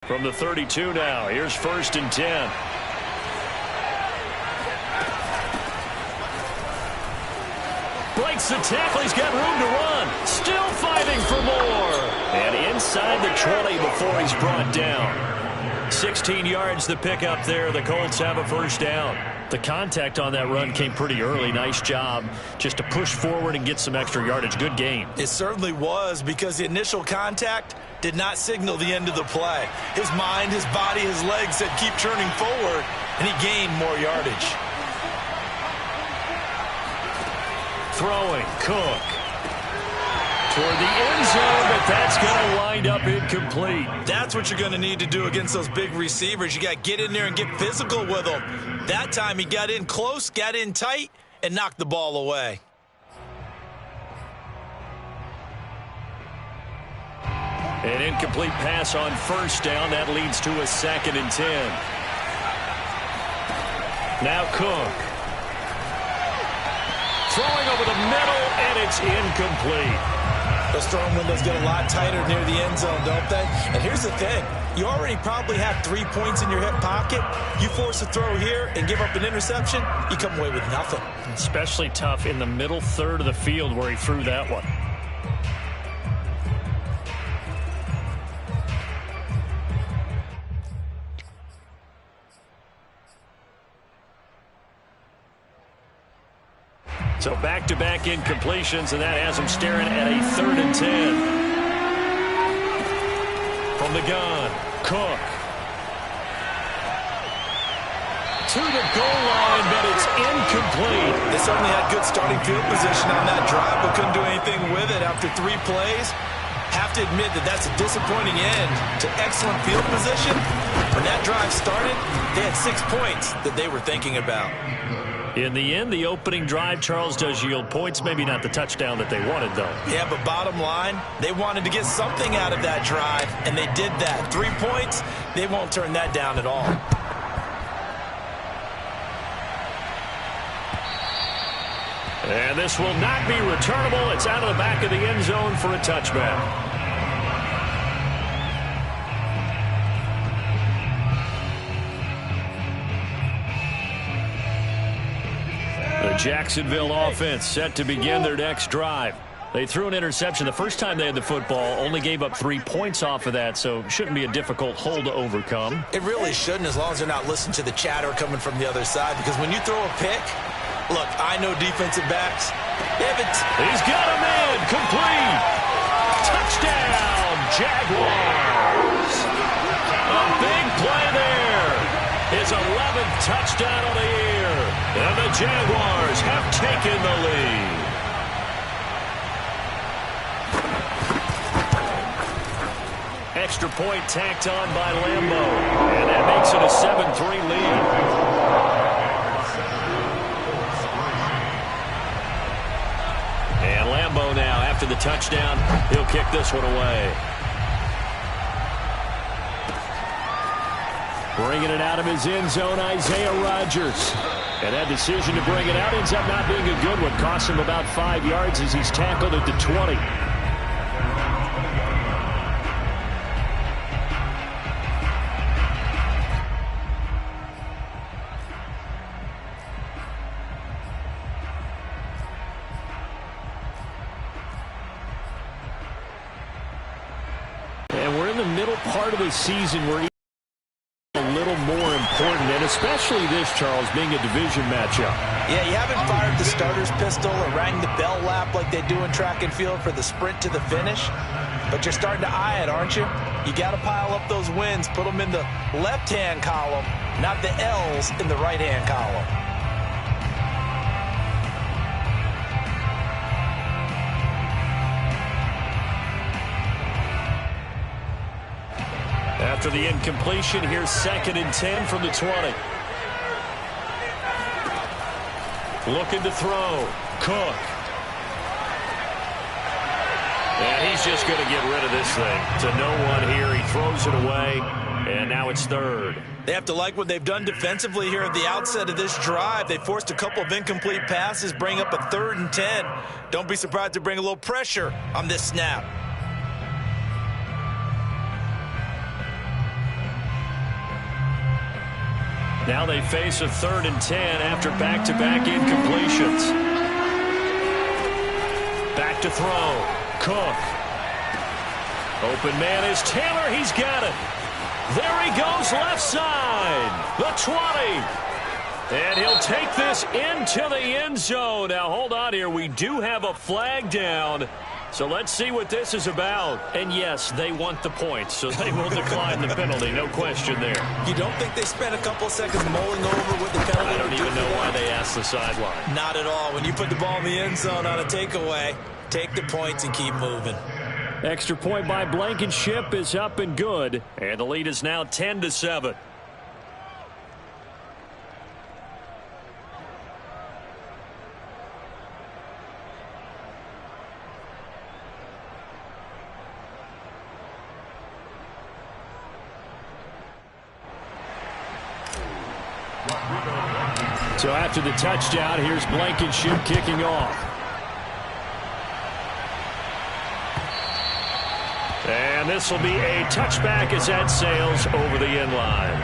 From the 32 now, here's 1st and 10. Breaks the tackle. He's got room to run. Still fighting for more. And inside the 20 before he's brought down. 16 yards the pickup there. The Colts have a 1st down. The contact on that run came pretty early. Nice job just to push forward and get some extra yardage. Good game. It certainly was, because the initial contact did not signal the end of the play. His mind, his body, his legs said keep churning forward, and he gained more yardage. Throwing, Cook. Toward the end zone, but that's going to wind up incomplete. That's what you're going to need to do against those big receivers. You got to get in there and get physical with them. That time he got in close, got in tight, and knocked the ball away. An incomplete pass on 1st down. That leads to a 2nd and 10. Now Cook. Throwing over the middle, and it's incomplete. Those throwing windows get a lot tighter near the end zone, don't they? And here's the thing. You already probably have 3 points in your hip pocket. You force a throw here and give up an interception, you come away with nothing. Especially tough in the middle third of the field where he threw that one. So back-to-back incompletions, and that has him staring at a 3rd and 10. From the gun, Cook. To the goal line, but it's incomplete. They certainly had good starting field position on that drive, but couldn't do anything with it after 3 plays. Have to admit that that's a disappointing end to excellent field position. When that drive started, they had 6 points that they were thinking about. In the end, the opening drive, Charles, does yield points. Maybe not the touchdown that they wanted, though. Yeah, but bottom line, they wanted to get something out of that drive, and they did that. 3 points, they won't turn that down at all. And this will not be returnable. It's out of the back of the end zone for a touchback. The Jacksonville offense set to begin their next drive. They threw an interception the first time they had the football, only gave up 3 points off of that, so shouldn't be a difficult hole to overcome. It really shouldn't, as long as they're not listening to the chatter coming from the other side, because when you throw a pick, look, I know defensive backs. He's got a man, complete. Touchdown, Jaguars. A big play there. His 11th touchdown of the year. And the Jaguars have taken the lead. Extra point tacked on by Lambo. And that makes it a 7-3 lead. And Lambo now, after the touchdown, he'll kick this one away. Bringing it out of his end zone, Isaiah Rodgers. And that decision to bring it out ends up not being a good one. Costs him about 5 yards as he's tackled at the 20. And we're in the middle part of the season where a little more important, and especially this, Charles, being a division matchup. Yeah, you haven't fired the starter's pistol or rang the bell lap like they do in track and field for the sprint to the finish, but you're starting to eye it, aren't you? You got to pile up those wins, put them in the left-hand column, not the L's in the right-hand column. After the incompletion, here's 2nd and 10 from the 20. Looking to throw. Cook. And he's just going to get rid of this thing. To no one here. He throws it away. And now it's 3rd. They have to like what they've done defensively here at the outset of this drive. They forced a couple of incomplete passes, bring up a 3rd and 10. Don't be surprised to bring a little pressure on this snap. Now they face a 3rd and 10 after back-to-back incompletions. Back to throw. Cook. Open man is Taylor. He's got it. There he goes, left side. The 20. And he'll take this into the end zone. Now, hold on here. We do have a flag down. So let's see what this is about. And, yes, they want the points, so they will decline the penalty. No question there. You don't think they spent a couple seconds mulling over what the penalty? I don't even know why they asked the sideline. Not at all. When you put the ball in the end zone on a takeaway, take the points and keep moving. Extra point by Blankenship is up and good. And the lead is now 10-7. So after the touchdown, here's Blankenship kicking off. And this will be a touchback as that sails over the end line.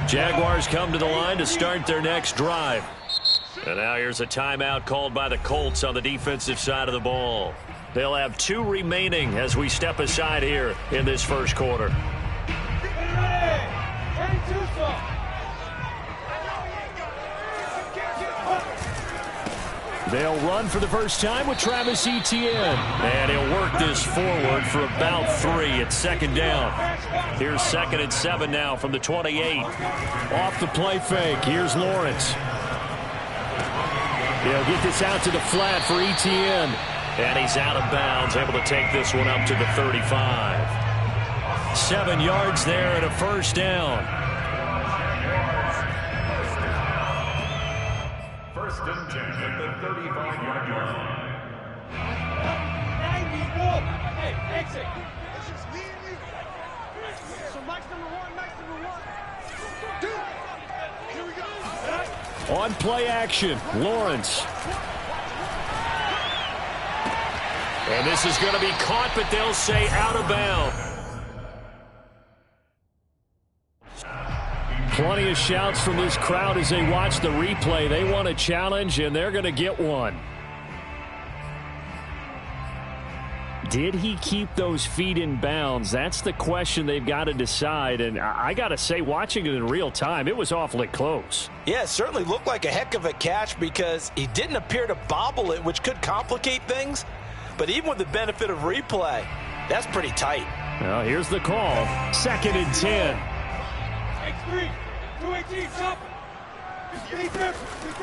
Jaguars come to the line to start their next drive. And now here's a timeout called by the Colts on the defensive side of the ball. They'll have 2 remaining as we step aside here in this first quarter. They'll run for the first time with Travis Etienne. And he'll work this forward for about 3 at 2nd down. Here's 2nd and 7 now from the 28. Off the play fake. Here's Lawrence. He'll get this out to the flat for Etienne. And he's out of bounds, able to take this one up to the 35. 7 yards there and a first down. First and 10 at the 35-yard line. Hey, exit. So Mike's number 1. Here we go. On play action, Lawrence. And this is going to be caught, but they'll say out of bounds. Plenty of shouts from this crowd as they watch the replay. They want a challenge, and they're going to get one. Did he keep those feet in bounds? That's the question they've got to decide. And I got to say, watching it in real time, it was awfully close. Yeah, it certainly looked like a heck of a catch because he didn't appear to bobble it, which could complicate things. But even with the benefit of replay, that's pretty tight. Well, here's the call. 2nd and 10.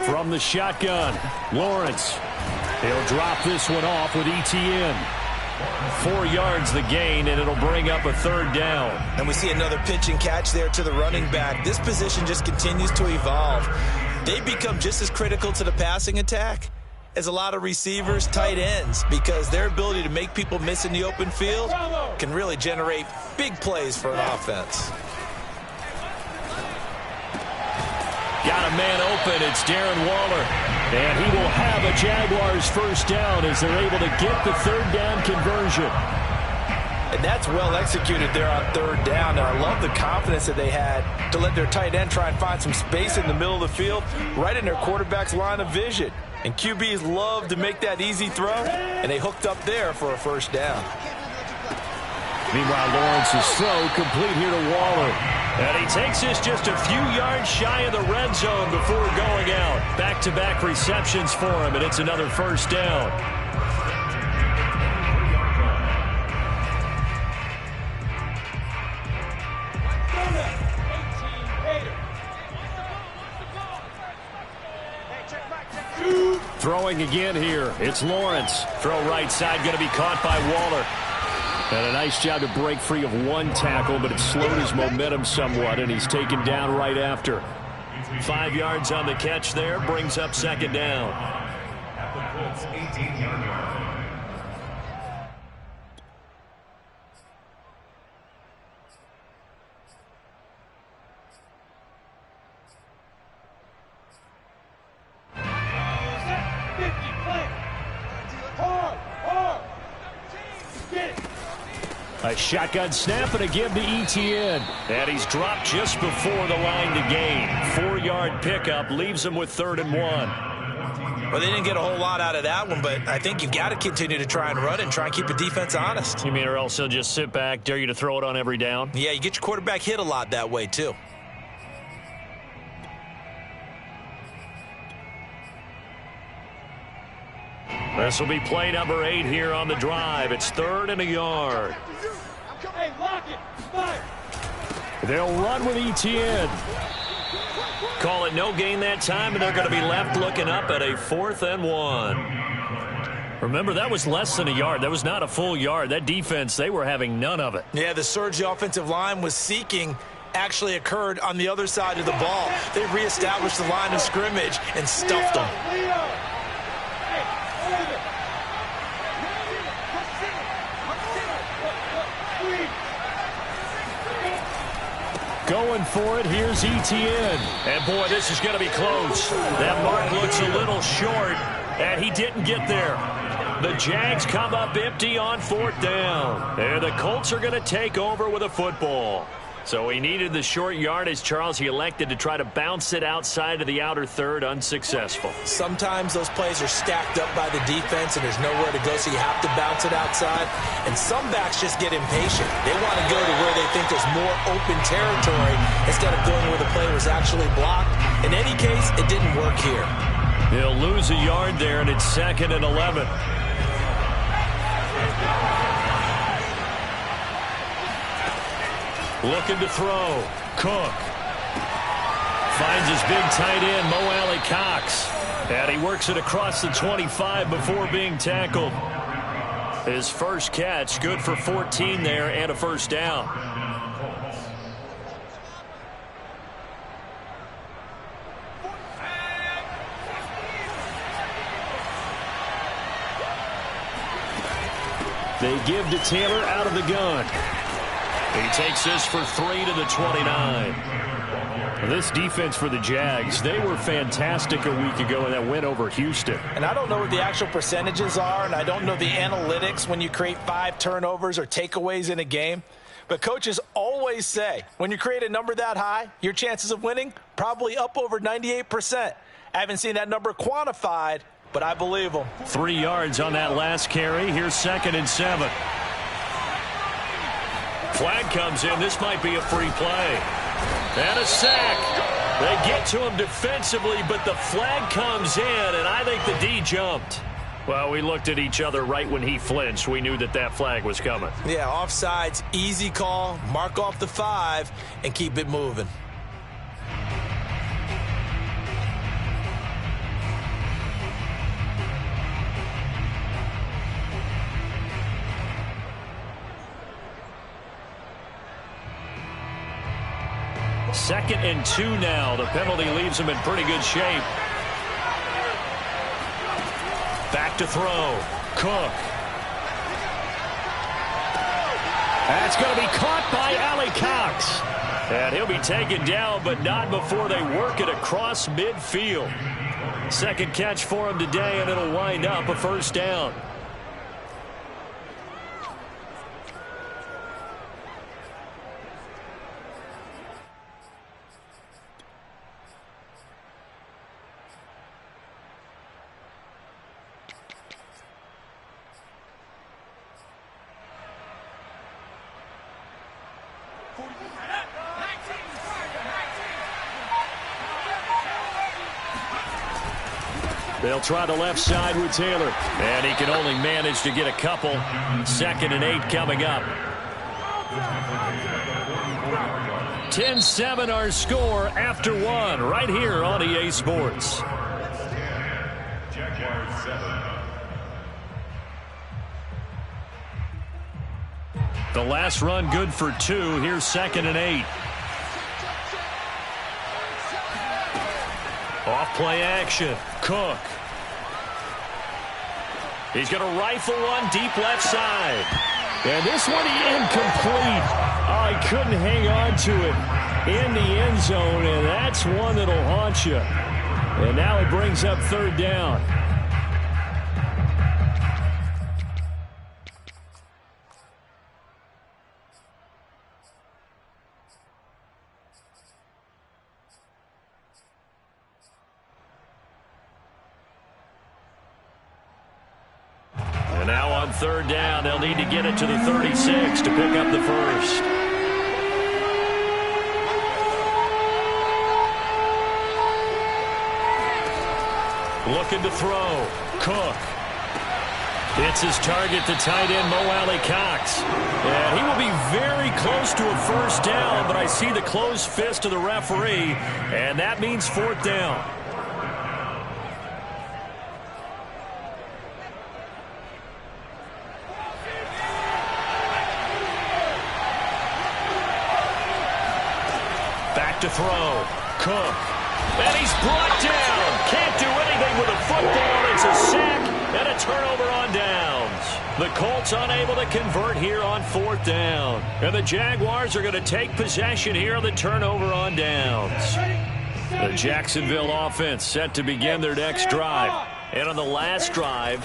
From the shotgun, Lawrence. He'll drop this one off with Etienne. 4 yards the gain, and it'll bring up a 3rd down. And we see another pitch and catch there to the running back. This position just continues to evolve. They become just as critical to the passing attack as a lot of receivers, tight ends, because their ability to make people miss in the open field can really generate big plays for an offense. Got a man open. It's Darren Waller. And he will have a Jaguars first down as they're able to get the 3rd down conversion. And that's well executed there on 3rd down. And I love the confidence that they had to let their tight end try and find some space in the middle of the field, right in their quarterback's line of vision. And QBs love to make that easy throw, and they hooked up there for a first down. Meanwhile, Lawrence's throw complete here to Waller. And he takes this just a few yards shy of the red zone before going out. Back-to-back receptions for him, and it's another first down. Throwing again here. It's Lawrence. Throw right side, going to be caught by Waller. And a nice job to break free of one tackle, but it slowed his momentum somewhat, and he's taken down right after. 5 yards on the catch there, brings up 2nd down. At the Colts 18-yard line. A shotgun snap and a give to ETN. And he's dropped just before the line to gain. 4-yard pickup leaves him with 3rd and 1. Well, they didn't get a whole lot out of that one, but I think you've got to continue to try and run and try and keep the defense honest. You mean or else he'll just sit back, dare you to throw it on every down? Yeah, you get your quarterback hit a lot that way, too. This will be play number 8 here on the drive. It's 3rd and a yard. Hey, lock it. Fire. They'll run with ETN. Call it no gain that time, and they're going to be left looking up at a 4th and 1. Remember, that was less than a yard. That was not a full yard. That defense, they were having none of it. Yeah, the surge the offensive line was seeking actually occurred on the other side of the ball. They reestablished the line of scrimmage and stuffed them. Going for it, here's ETN. And boy, this is going to be close. That mark looks a little short, and he didn't get there. The Jags come up empty on 4th down. And the Colts are going to take over with a football. So he needed the short yardage, Charles. He elected to try to bounce it outside of the outer third, unsuccessful. Sometimes those plays are stacked up by the defense and there's nowhere to go, so you have to bounce it outside. And some backs just get impatient. They want to go to where they think there's more open territory instead of going where the play was actually blocked. In any case, it didn't work here. He'll lose a yard there, and it's 2nd and 11. Looking to throw. Cook. Finds his big tight end, Mo Alley Cox. And he works it across the 25 before being tackled. His first catch, good for 14 there and a 1st down. They give to Taylor out of the gun. He takes this for 3 to the 29. This defense for the Jags, they were fantastic a week ago in that win over Houston. And I don't know what the actual percentages are, and I don't know the analytics when you create 5 turnovers or takeaways in a game. But coaches always say, when you create a number that high, your chances of winning probably up over 98%. I haven't seen that number quantified, but I believe them. 3 yards on that last carry. Here's 2nd and 7. Flag comes in. This might be a free play. And a sack. They get to him defensively, but the flag comes in, and I think the D jumped. Well, we looked at each other right when he flinched. We knew that that flag was coming. Yeah, offsides, easy call. Mark off the 5 and keep it moving. Second and 2 now. The penalty leaves him in pretty good shape. Back to throw. Cook. That's going to be caught by Alley Cox. And he'll be taken down, but not before they work it across midfield. Second catch for him today, and it'll wind up a 1st down. They'll try the left side with Taylor. And he can only manage to get a couple. 2nd and 8 coming up. 10-7 our score after 1 right here on EA Sports. The last run good for 2. Here's 2nd and 8. Off play action. Cook. He's going to rifle one deep left side. And this one incomplete. Oh, he couldn't hang on to it in the end zone, and that's one that'll haunt you. And now it brings up 3rd down. And now on third down, they'll need to get it to the 36 to pick up the first. Looking to throw. Cook. It's his target to tight end Mo Alley Cox. And he will be very close to a first down, but I see the closed fist of the referee, and that means fourth down. Back to throw. Cook. And he's brought down. Can't do anything with a football. It's a sack and a turnover on downs. The Colts unable to convert here on fourth down. And the Jaguars are going to take possession here on the turnover on downs. The Jacksonville offense set to begin their next drive. And on the last drive,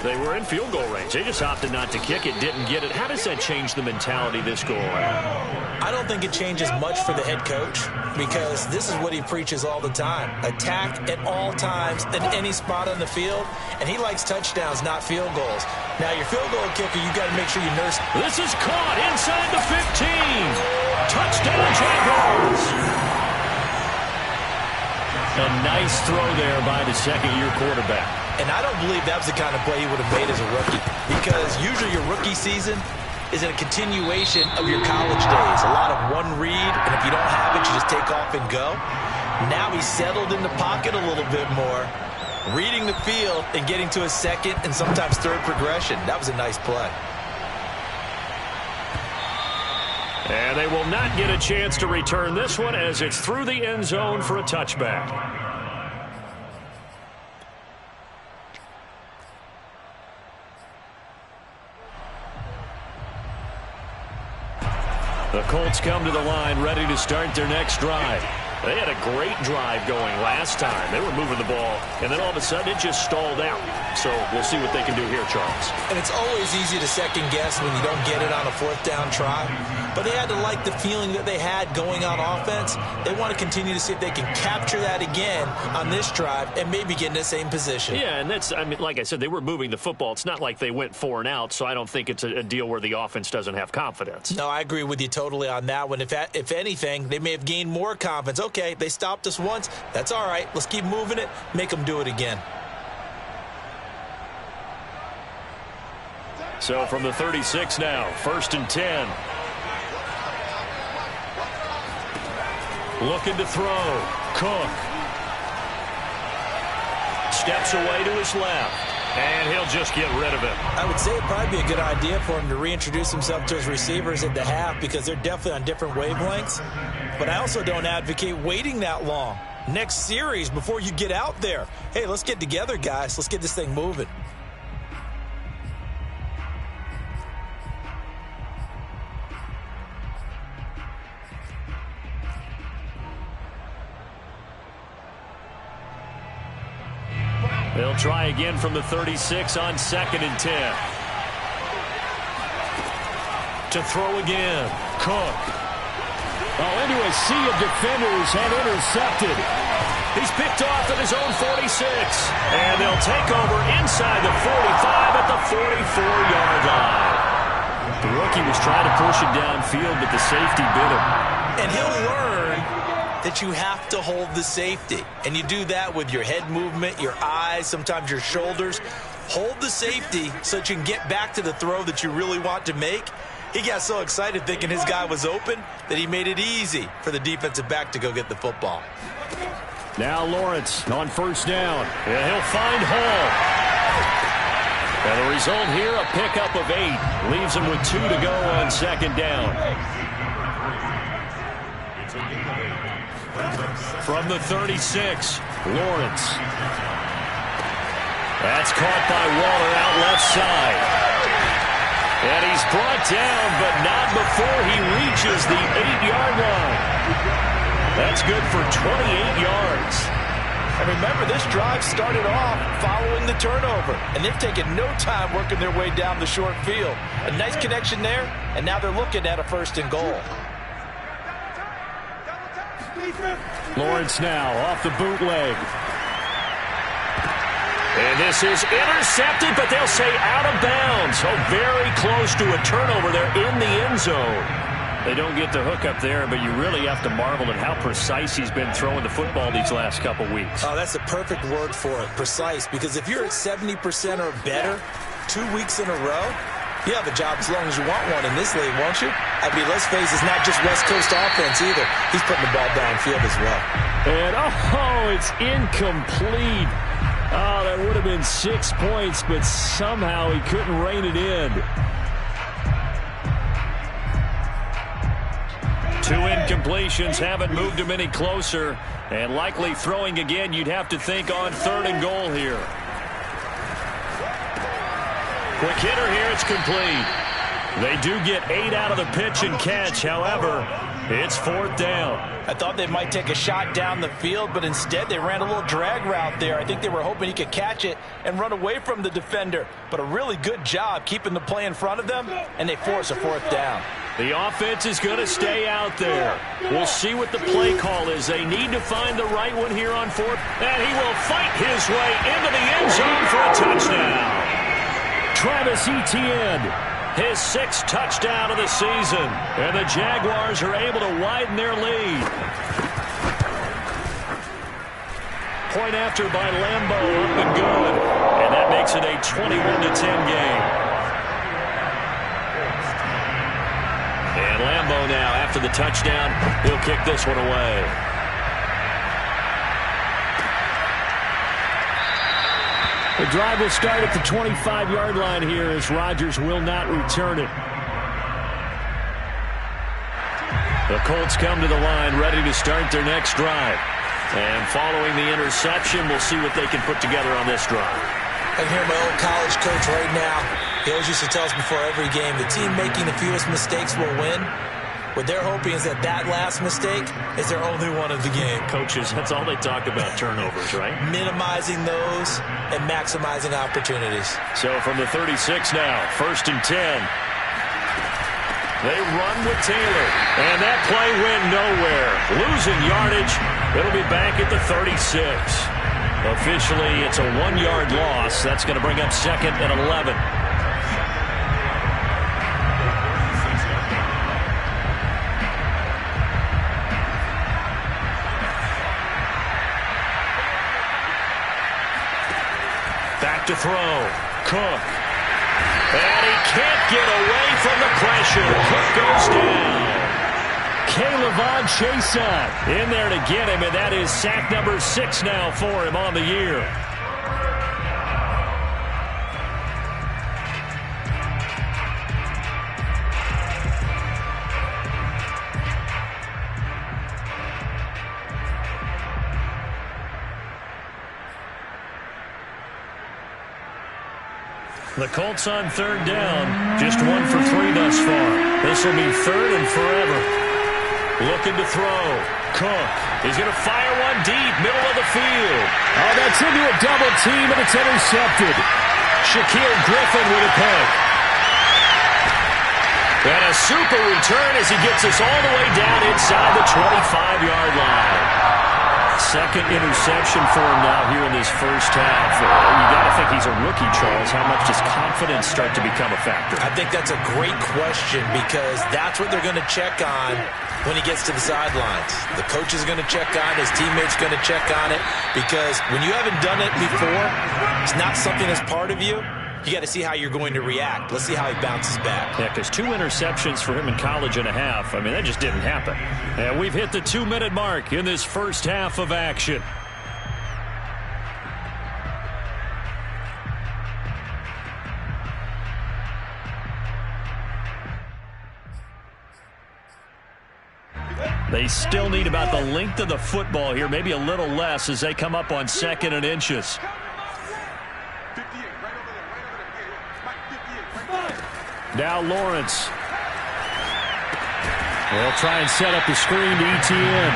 they were in field goal range. They just opted not to kick it, didn't get it. How does that change the mentality this go around? I don't think it changes much for the head coach because this is what he preaches all the time. Attack at all times in any spot on the field, and he likes touchdowns, not field goals. Now, your field goal kicker, you got to make sure you nurse. This is caught inside the 15. Touchdown, Jaguars. A nice throw there by the second-year quarterback. And I don't believe that was the kind of play he would have made as a rookie because usually your rookie season is a continuation of your college days. A lot of one read, and if you don't have it, you just take off and go. Now he's settled in the pocket a little bit more, reading the field and getting to a second and sometimes third progression. That was a nice play. And they will not get a chance to return this one as it's through the end zone for a touchback. The Colts come to the line ready to start their next drive. They had a great drive going last time. They were moving the ball, and then all of a sudden it just stalled out. So we'll see what they can do here, Charles. And it's always easy to second guess when you don't get it on a fourth down try. But they had to like the feeling that they had going on offense. They want to continue to see if they can capture that again on this drive and maybe get in the same position. Yeah, and that's, I mean, like I said, they were moving the football. It's not like they went 4 and out, so I don't think it's a deal where the offense doesn't have confidence. No, I agree with you totally on that one. If anything, they may have gained more confidence. Okay, they stopped us once. That's all right. Let's keep moving it. Make them do it again. So from the 36 now, 1st and 10. Looking to throw. Cook. Steps away to his left. And he'll just get rid of it. I would say it'd probably be a good idea for him to reintroduce himself to his receivers at the half because they're definitely on different wavelengths. But I also don't advocate waiting that long. Next series before you get out there. Hey, let's get together, guys. Let's get this thing moving. They'll try again from the 36 on 2nd and 10. To throw again. Cook. Oh, into a sea of defenders and intercepted. He's picked off at his own 46. And they'll take over inside the 45 at the 44-yard line. The rookie was trying to push it downfield, but the safety bit him. And he'll learn that you have to hold the safety. And you do that with your head movement, your eyes, sometimes your shoulders. Hold the safety so that you can get back to the throw that you really want to make. He got so excited thinking his guy was open that he made it easy for the defensive back to go get the football. Now Lawrence on 1st down. And he'll find Hall. And the result here, a pickup of 8. Leaves him with 2 to go on 2nd down. From the 36, Lawrence. That's caught by Waller out left side. And he's brought down, but not before he reaches the 8-yard line. That's good for 28 yards. And remember, this drive started off following the turnover. And they've taken no time working their way down the short field. A nice connection there, and now they're looking at a 1st and goal. Lawrence now off the bootleg. And this is intercepted, but they'll say out of bounds. So very close to a turnover there in the end zone. They don't get the hook up there, but you really have to marvel at how precise he's been throwing the football these last couple weeks. Oh, that's the perfect word for it, precise. Because if you're at 70% or better 2 weeks in a row, you have a job as long as you want one in this league, won't you? I mean, let's face it, it's not just West Coast offense either. He's putting the ball downfield as well. And, oh, it's incomplete. Oh, that would have been 6 points, but somehow he couldn't rein it in. 2 incompletions haven't moved him any closer. And likely throwing again, you'd have to think on 3rd and goal here. Quick hitter here, it's complete. They do get 8 out of the pitch and catch. However, it's 4th down. I thought they might take a shot down the field, but instead they ran a little drag route there. I think they were hoping he could catch it and run away from the defender. But a really good job keeping the play in front of them, and they force a 4th down. The offense is going to stay out there. We'll see what the play call is. They need to find the right one here on 4th, and he will fight his way into the end zone for a touchdown. Travis Etienne, his 6th touchdown of the season, and the Jaguars are able to widen their lead. Point after by Lambeau, up and good, and that makes it a 21-10 game. And Lambeau now, after the touchdown, he'll kick this one away. The drive will start at the 25-yard line here as Rodgers will not return it. The Colts come to the line ready to start their next drive. And following the interception, we'll see what they can put together on this drive. I can hear my old college coach right now. He always used to tell us before every game, the team making the fewest mistakes will win. What they're hoping is that last mistake is their only one of the game. Coaches, that's all they talk about, turnovers, right? Minimizing those and maximizing opportunities. So from the 36 now, 1st and 10. They run with Taylor, and that play went nowhere. Losing yardage, it'll be back at the 36. Officially, it's a 1-yard loss. That's going to bring up 2nd and 11. Back to throw. Cook. And he can't get away from the pressure. Cook goes down. K'Lavon Chaisson in there to get him, and that is sack number 6 now for him on the year. The Colts on 3rd down, just 1 for 3 thus far. This will be 3rd and forever. Looking to throw. Cook. He's going to fire one deep, middle of the field. Oh, that's into a double team, and it's intercepted. Shaquille Griffin with a pick. And a super return as he gets us all the way down inside the 25-yard line. 2nd interception for him now here in this first half. You got to think he's a rookie, Charles. How much does confidence start to become a factor? I think that's a great question because that's what they're going to check on when he gets to the sidelines. The coach is going to check on it. His teammates going to check on it because when you haven't done it before, it's not something that's part of you. You got to see how you're going to react. Let's see how he bounces back. Yeah, because 2 interceptions for him in college and a half. I mean, that just didn't happen. And we've hit the 2-minute mark in this first half of action. They still need about the length of the football here, maybe a little less as they come up on 2nd and inches. Now Lawrence. They'll try and set up the screen to Etienne.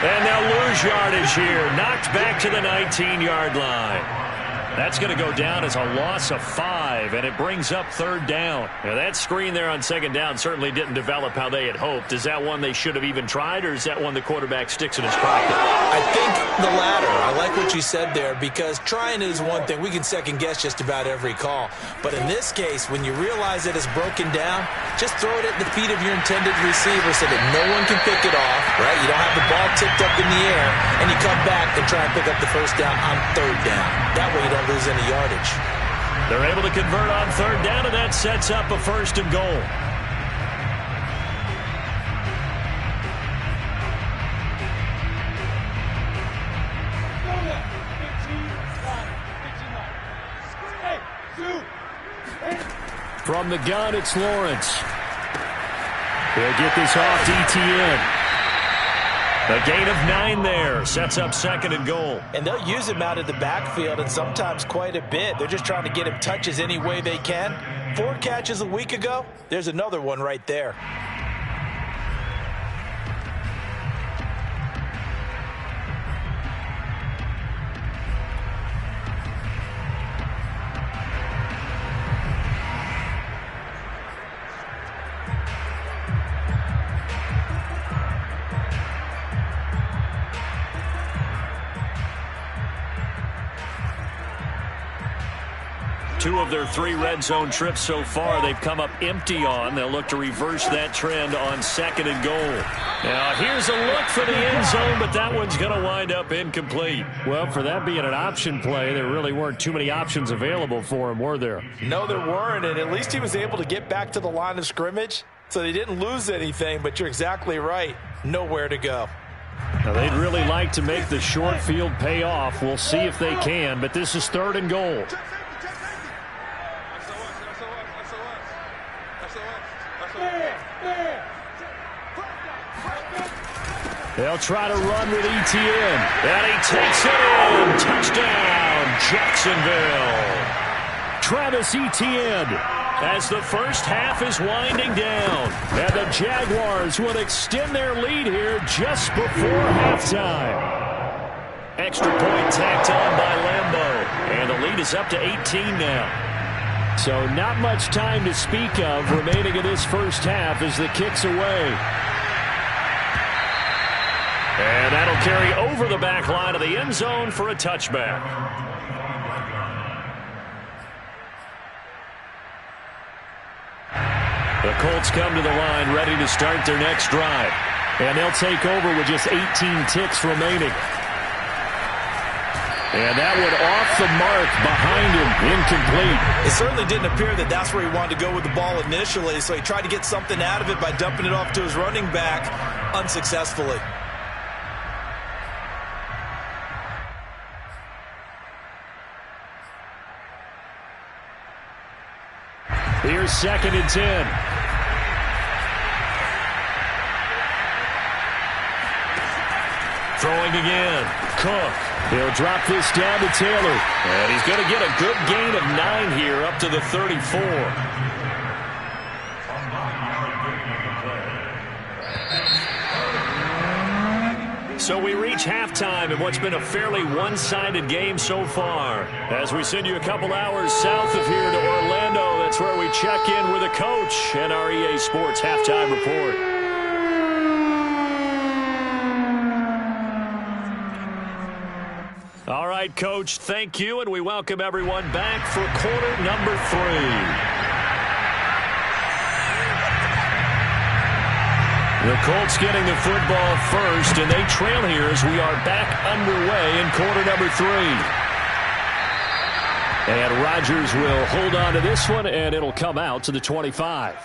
And they'll lose yardage here. Knocked back to the 19-yard line. That's going to go down as a loss of 5, and it brings up 3rd down. Now, that screen there on 2nd down certainly didn't develop how they had hoped. Is that one they should have even tried, or is that one the quarterback sticks in his pocket? I think the latter. I like what you said there, because trying is one thing. We can second-guess just about every call. But in this case, when you realize that it's broken down, just throw it at the feet of your intended receiver so that no one can pick it off, right? You don't have the ball tipped up in the air, and you come back and try and pick up the 1st down on 3rd down. That way you don't lose any yardage. They're able to convert on 3rd down, and that sets up a 1st and goal. From the gun, it's Lawrence. He'll get this off to ETN. A gain of 9 there. Sets up 2nd and goal. And they'll use him out of the backfield, and sometimes quite a bit. They're just trying to get him touches any way they can. 4 catches a week ago. There's another one right there. Two of their 3 red zone trips so far they've come up empty on. They'll look to reverse that trend on 2nd and goal. Now here's a look for the end zone, but that one's going to wind up incomplete. Well, for that being an option play, there really weren't too many options available for him, were there? No, there weren't, and at least he was able to get back to the line of scrimmage, so they didn't lose anything, but you're exactly right. Nowhere to go. Now, they'd really like to make the short field pay off. We'll see if they can, but this is 3rd and goal. They'll try to run with ETN. And he takes it in. Touchdown, Jacksonville. Travis Etienne as the first half is winding down. And the Jaguars will extend their lead here just before halftime. Extra point tacked on by Lambeau. And the lead is up to 18 now. So not much time to speak of remaining in this first half as the kick's away. And that'll carry over the back line of the end zone for a touchback. The Colts come to the line ready to start their next drive. And they'll take over with just 18 ticks remaining. And that one off the mark behind him, incomplete. It certainly didn't appear that that's where he wanted to go with the ball initially, so he tried to get something out of it by dumping it off to his running back unsuccessfully. Here's 2nd and 10. Throwing again. Cook. He'll drop this down to Taylor. And he's going to get a good gain of 9 here up to the 34. So we reach halftime in what's been a fairly one-sided game so far. As we send you a couple hours south of here to Orlando, that's where we check in with the coach and our EA Sports Halftime Report. All right, Coach, thank you, and we welcome everyone back for quarter number 3. The Colts getting the football first, and they trail here as we are back underway in quarter number 3. And Rodgers will hold on to this one, and it'll come out to the 25.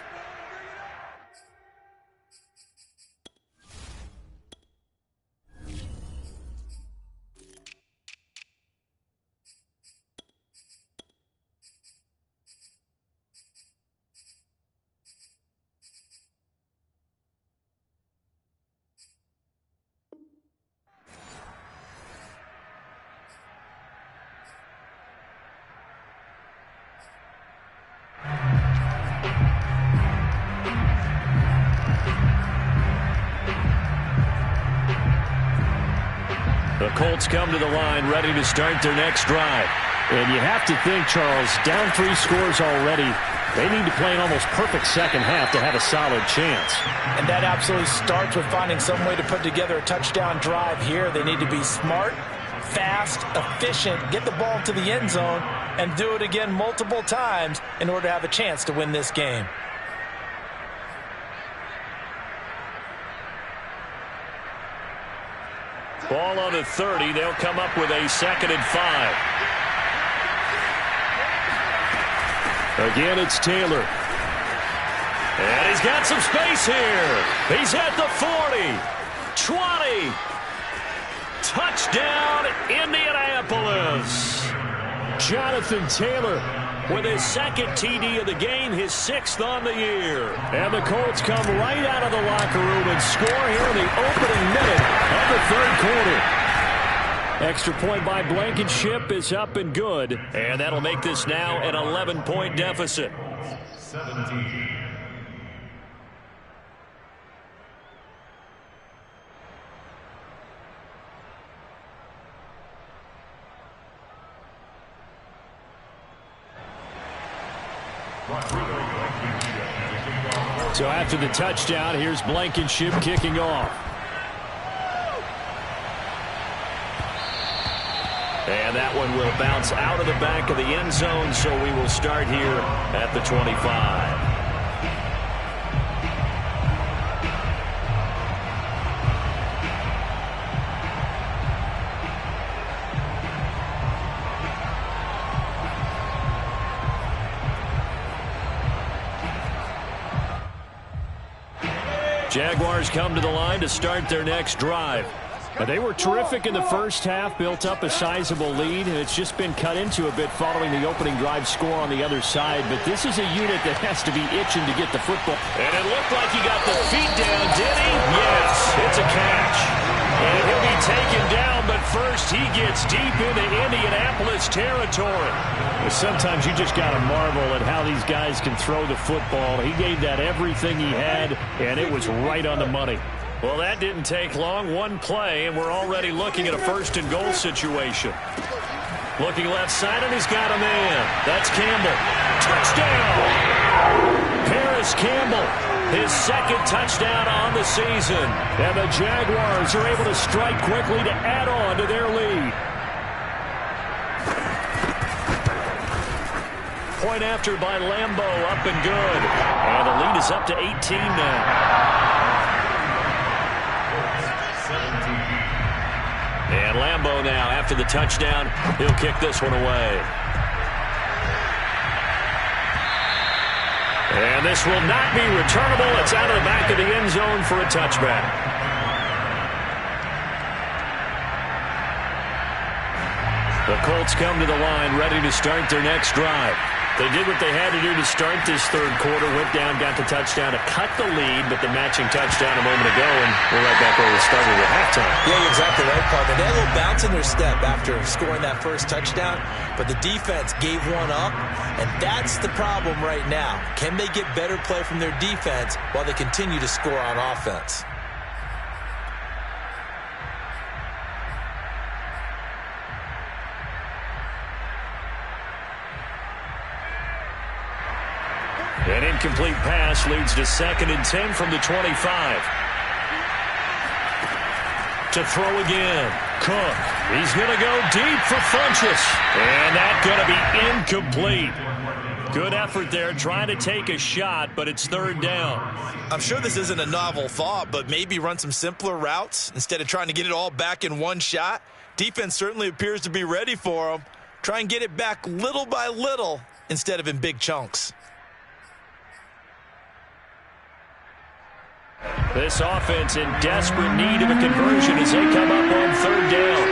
The Colts come to the line ready to start their next drive. And you have to think, Charles, down 3 scores already. They need to play an almost perfect second half to have a solid chance. And that absolutely starts with finding some way to put together a touchdown drive here. They need to be smart, fast, efficient, get the ball to the end zone, and do it again multiple times in order to have a chance to win this game. Ball on the 30. They'll come up with a 2nd and 5. Again, it's Taylor. And he's got some space here. He's at the 40. 20. Touchdown, Indianapolis. Jonathan Taylor with his 2nd TD of the game, his 6th on the year. And the Colts come right out of the locker room and score here in the opening minute of the 3rd quarter. Extra point by Blankenship is up and good. And that'll make this now an 11-point deficit. 17. So after the touchdown, here's Blankenship kicking off. And that one will bounce out of the back of the end zone, so we will start here at the 25. Jaguars come to the line to start their next drive. They were terrific in the first half, built up a sizable lead, and it's just been cut into a bit following the opening drive score on the other side. But this is a unit that has to be itching to get the football. And it looked like he got the feet down, did he? Yes, it's a catch. And he'll be taken down, but first he gets deep into Indianapolis territory. Sometimes you just got to marvel at how these guys can throw the football. He gave that everything he had, and it was right on the money. Well, that didn't take long. One play, and we're already looking at a 1st and goal situation. Looking left side, and he's got a man. That's Campbell. Touchdown! Paris Campbell, his 2nd touchdown on the season. And the Jaguars are able to strike quickly to add on to their lead. Point after by Lambeau, up and good. And the lead is up to 18 now. And Lambeau now, after the touchdown, he'll kick this one away. And this will not be returnable. It's out of the back of the end zone for a touchback. The Colts come to the line, ready to start their next drive. They did what they had to do to start this 3rd quarter, went down, got the touchdown to cut the lead, but the matching touchdown a moment ago, and we're right back where we started at halftime. Yeah, you're exactly right, Paul. They had a little bounce in their step after scoring that first touchdown, but the defense gave one up, and that's the problem right now. Can they get better play from their defense while they continue to score on offense? An incomplete pass leads to 2nd and 10 from the 25. To throw again. Cook. He's going to go deep for Funchess. And that's going to be incomplete. Good effort there trying to take a shot, but it's 3rd down. I'm sure this isn't a novel thought, but maybe run some simpler routes instead of trying to get it all back in one shot. Defense certainly appears to be ready for them. Try and get it back little by little instead of in big chunks. This offense in desperate need of a conversion as they come up on 3rd down.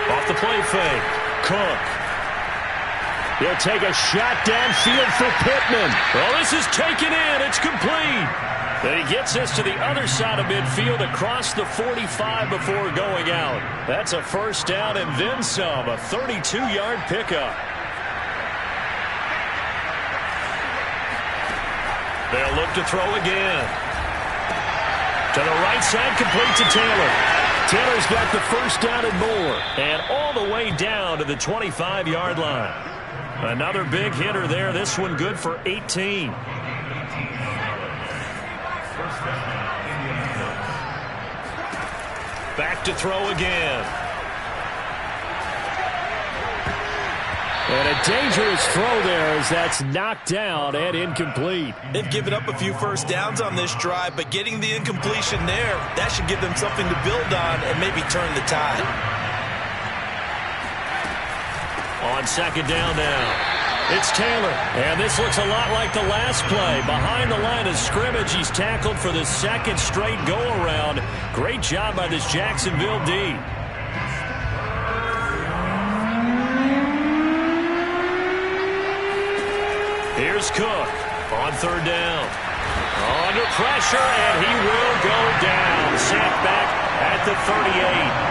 Off the play fake. Cook. He'll take a shot downfield for Pittman. Well, this is taken in. It's complete. Then he gets this to the other side of midfield across the 45 before going out. That's a 1st down and then some. A 32-yard pickup. They'll look to throw again. To the right side, complete to Taylor. Taylor's got the first down and more, and all the way down to the 25-yard line. Another big hitter there. This one good for 18. Back to throw again. And a dangerous throw there as that's knocked down and incomplete. They've given up a few first downs on this drive, but getting the incompletion there, that should give them something to build on and maybe turn the tide. On second down now. It's Taylor, and this looks a lot like the last play. Behind the line of scrimmage, he's tackled for the second straight go-around. Great job by this Jacksonville D. Here's Cook on third down. Under pressure, and he will go down. Sacked back at the 38.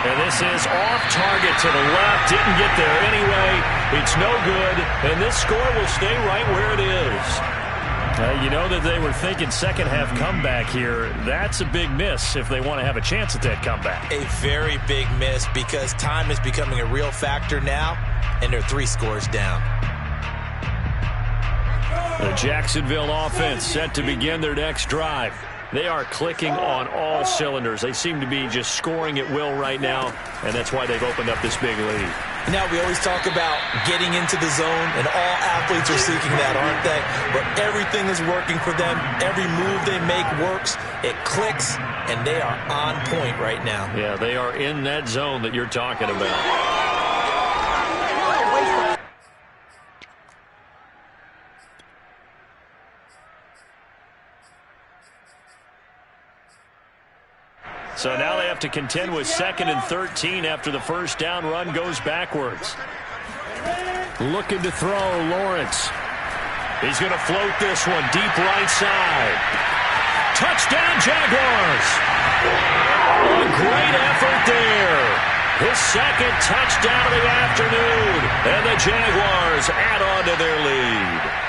And this is off target to the left. Didn't get there anyway. It's no good. And this score will stay right where it is. You know that they were thinking second half comeback here. That's a big miss if they want to have a chance at that comeback. A very big miss because time is becoming a real factor now, and they're 3 scores down. The Jacksonville offense set to begin their next drive. They are clicking on all cylinders. They seem to be just scoring at will right now, and that's why they've opened up this big lead. Now, we always talk about getting into the zone, and all athletes are seeking that, aren't they? But everything is working for them. Every move they make works. It clicks, and they are on point right now. Yeah, they are in that zone that you're talking about. So now they have to contend with 2nd and 13 after the first down run goes backwards. Looking to throw, Lawrence. He's going to float this one deep right side. Touchdown, Jaguars. A great effort there. His second touchdown of the afternoon. And the Jaguars add on to their lead.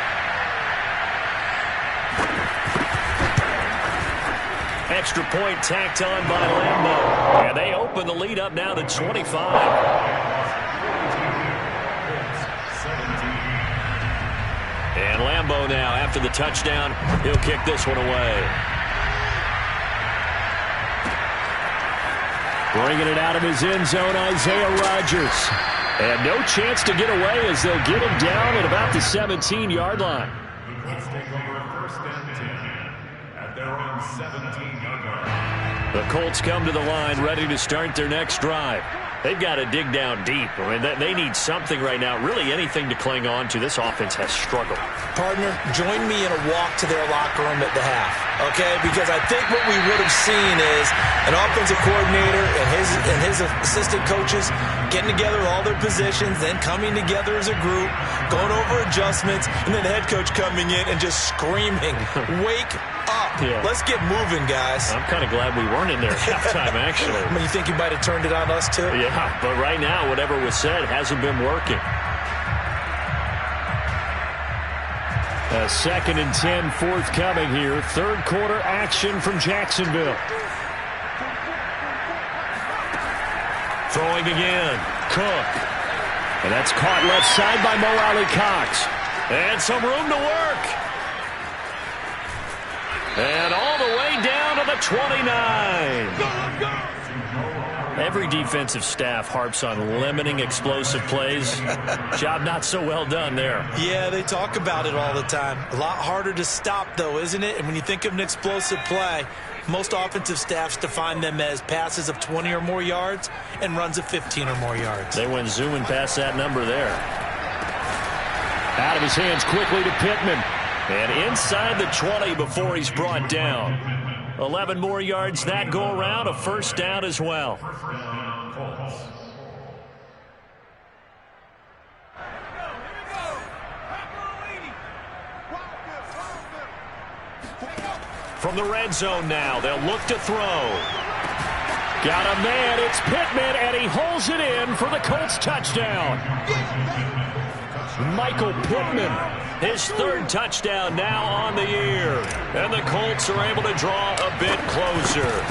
Extra point tacked on by Lambeau. And they open the lead up now to 25. And Lambeau now, after the touchdown, he'll kick this one away. Bringing it out of his end zone, Isaiah Rodgers. And no chance to get away as they'll get him down at about the 17-yard line. Let's take over 1st and 10 at their own 17-yard line. The Colts come to the line ready to start their next drive. They've got to dig down deep. I mean, they need something right now, really anything to cling on to. This offense has struggled. Partner, join me in a walk to their locker room at the half, okay? Because I think what we would have seen is an offensive coordinator and his assistant coaches getting together all their positions, then coming together as a group, going over adjustments, and then the head coach coming in and just screaming, wake up. Yeah. Let's get moving, guys. I'm kind of glad we weren't in there at halftime, actually. I mean, you think you might have turned it on us, too? Yeah, but right now, whatever was said hasn't been working. A 2nd and 10 forthcoming here. Third quarter action from Jacksonville. Throwing again. Cook. And that's caught left side by Mo Alley-Cox. And some room to work. And all the way down to the 29. Every defensive staff harps on limiting explosive plays. Job not so well done there. Yeah, they talk about it all the time. A lot harder to stop, though, isn't it? And when you think of an explosive play, most offensive staffs define them as passes of 20 or more yards and runs of 15 or more yards. They went zooming past that number there. Out of his hands quickly to Pittman. And inside the 20 before he's brought down. 11 more yards that go around, a first down as well. From the red zone now, they'll look to throw. Got a man, it's Pittman, and he holds it in for the Colts touchdown. Michael Pittman, his third touchdown now on the year. And the Colts are able to draw a bit closer.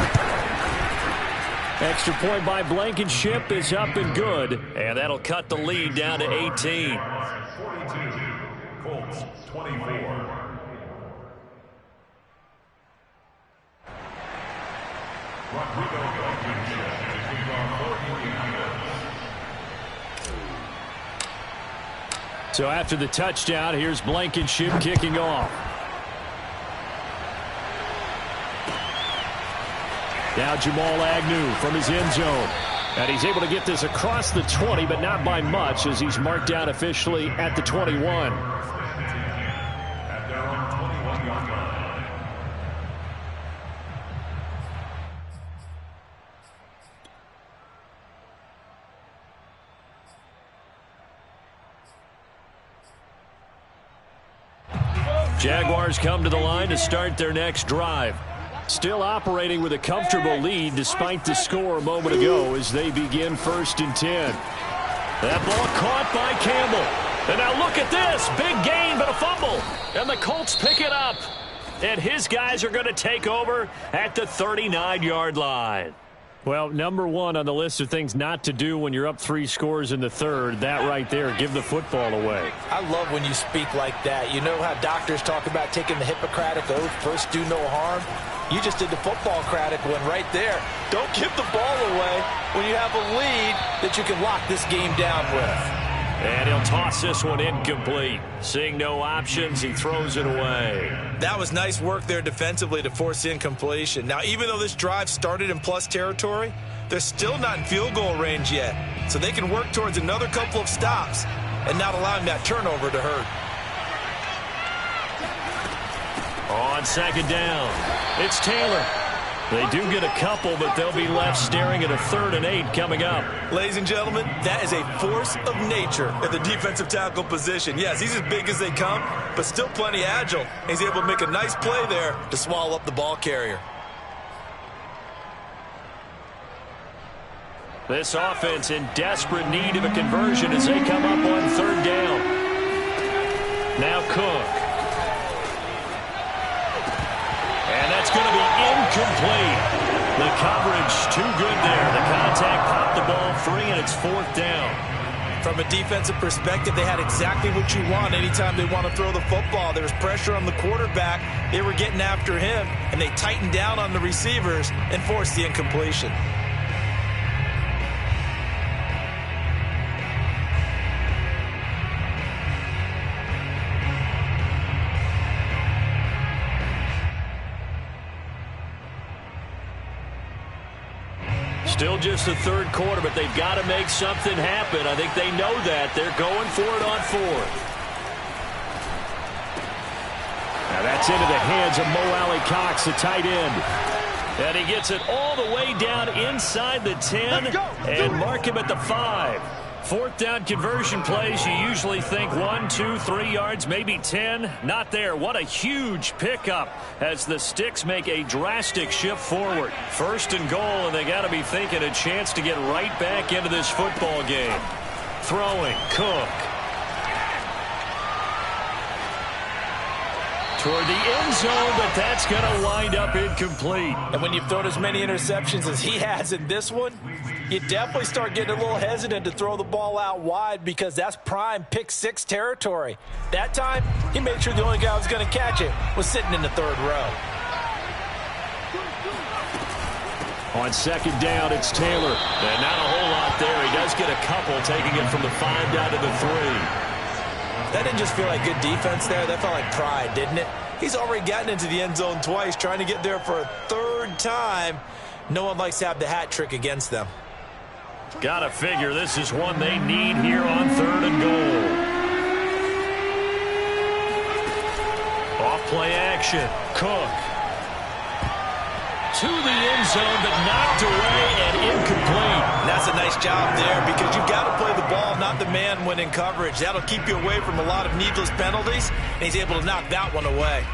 Extra point by Blankenship is up and good. And that'll cut the lead down to 18. 42, Colts 24. So after the touchdown, here's Blankenship kicking off. Now Jamal Agnew from his end zone. And he's able to get this across the 20, but not by much as he's marked down officially at the 21. Jaguars come to the line to start their next drive. Still operating with a comfortable lead despite the score a moment ago as they begin 1st and 10. That ball caught by Campbell. And now look at this. Big gain, but a fumble. And the Colts pick it up. And his guys are going to take over at the 39-yard line. Well, number one on the list of things not to do when you're up 3 scores in the third, that right there, give the football away. I love when you speak like that. You know how doctors talk about taking the Hippocratic Oath, first do no harm? You just did the football-cratic one right there. Don't give the ball away when you have a lead that you can lock this game down with. And he'll toss this one incomplete. Seeing no options, he throws it away. That was nice work there defensively to force incompletion. Now, even though this drive started in plus territory, they're still not in field goal range yet. So they can work towards another couple of stops and not allowing that turnover to hurt. On 2nd down, it's Taylor. They do get a couple, but they'll be left staring at a 3rd and 8 coming up. Ladies and gentlemen, that is a force of nature at the defensive tackle position. Yes, he's as big as they come, but still plenty agile. He's able to make a nice play there to swallow up the ball carrier. This offense in desperate need of a conversion as they come up on 3rd down. Now Cook. And that's going to be incomplete. The coverage too good there. The contact popped the ball free, and it's 4th down. From a defensive perspective, they had exactly what you want anytime they want to throw the football. There was pressure on the quarterback. They were getting after him, and they tightened down on the receivers and forced the incompletion. Still just the 3rd quarter, but they've got to make something happen. I think they know that. They're going for it on 4th. Now that's into the hands of Mo Alley-Cox, the tight end. And he gets it all the way down inside the 10 and mark him at the 5. 4th down conversion plays, you usually think 1, 2, 3 yards, maybe 10. Not there. What a huge pickup as the Sticks make a drastic shift forward. 1st and goal, and they got to be thinking a chance to get right back into this football game. Throwing, Cook. Toward the end zone, but that's going to wind up incomplete. And when you've thrown as many interceptions as he has in this one, you definitely start getting a little hesitant to throw the ball out wide because that's prime pick 6 territory. That time, he made sure the only guy who was going to catch it was sitting in the 3rd row. On 2nd down, it's Taylor. And not a whole lot there. He does get a couple, taking it from the 5 down to the 3. That didn't just feel like good defense there. That felt like pride, didn't it? He's already gotten into the end zone twice, trying to get there for a 3rd time. No one likes to have the hat trick against them. Gotta figure this is one they need here on 3rd and goal. Off play action. Cook. To the end zone, but knocked away and incomplete. And that's a nice job there because you've got to play the ball, not the man when in coverage. That'll keep you away from a lot of needless penalties, and he's able to knock that one away.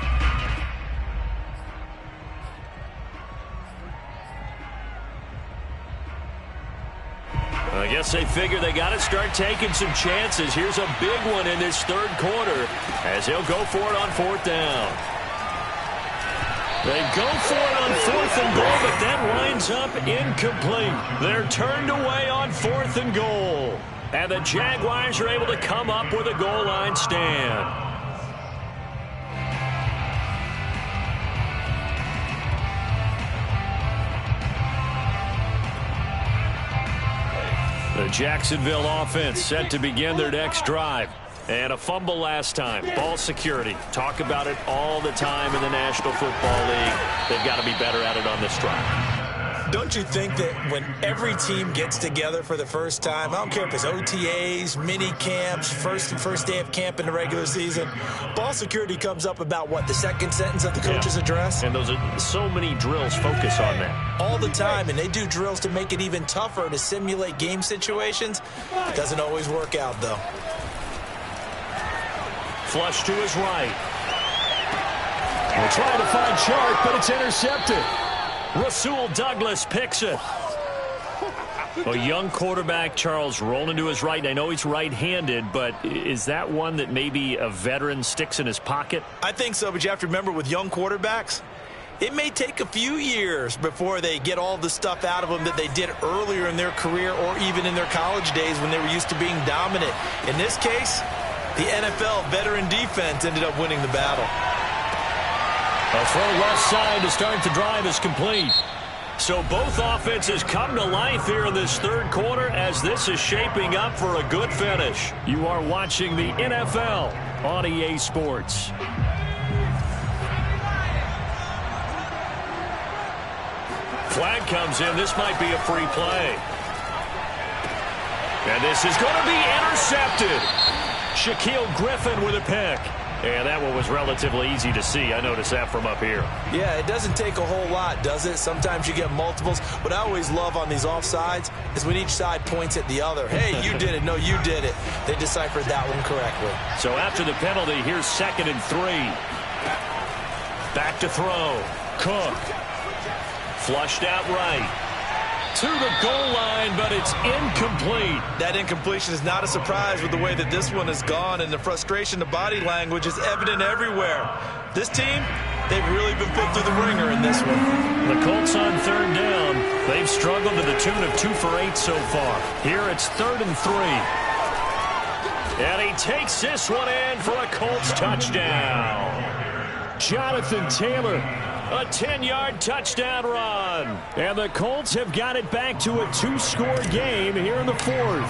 guess they figure they got to start taking some chances. Here's a big one in this third quarter as he'll go for it on fourth down. They go for it on fourth and goal, but that winds up incomplete. They're turned away on fourth and goal. And the Jaguars are able to come up with a goal line stand. The Jacksonville offense set to begin their next drive. And a fumble last time. Ball security. Talk about it all the time in the National Football League. They've got to be better at it on this drive. Don't you think that when every team gets together for the first time, I don't care if it's OTAs, mini camps, first day of camp in the regular season, ball security comes up about what, the second sentence of the coach's address? And those are so many drills focus on that. All the time, and they do drills to make it even tougher to simulate game situations. It doesn't always work out, though. Flush to his right. We're trying to find Sharp, but it's intercepted. Rasul Douglas picks it. A young quarterback, Charles, rolling to his right. And I know he's right-handed, but is that one that maybe a veteran sticks in his pocket? I think so, but you have to remember with young quarterbacks, it may take a few years before they get all the stuff out of them that they did earlier in their career or even in their college days when they were used to being dominant. In this case, the NFL veteran defense ended up winning the battle. A throw left side to start the drive is complete. So both offenses come to life here in this third quarter as this is shaping up for a good finish. You are watching the NFL on EA Sports. Flag comes in. This might be a free play. And this is going to be intercepted. Shaquille Griffin with a pick. And that one was relatively easy to see. I noticed that from up here. Yeah, it doesn't take a whole lot, does it? Sometimes you get multiples. What I always love on these offsides is when each side points at the other. Hey, you did it. No, you did it. They deciphered that one correctly. So after the penalty, here's 2nd and 3. Back to throw. Cook. Flushed out right. To the goal line, but it's incomplete. That incompletion is not a surprise with the way that this one has gone, and the frustration, the body language is evident everywhere. This team, they've really been put through the ringer in this one. The Colts on third down. They've struggled to the tune of 2 for 8 so far. Here it's 3rd and 3. And he takes this one in for a Colts touchdown. Jonathan Taylor. A 10-yard touchdown run. And the Colts have got it back to a 2-score game here in the 4th.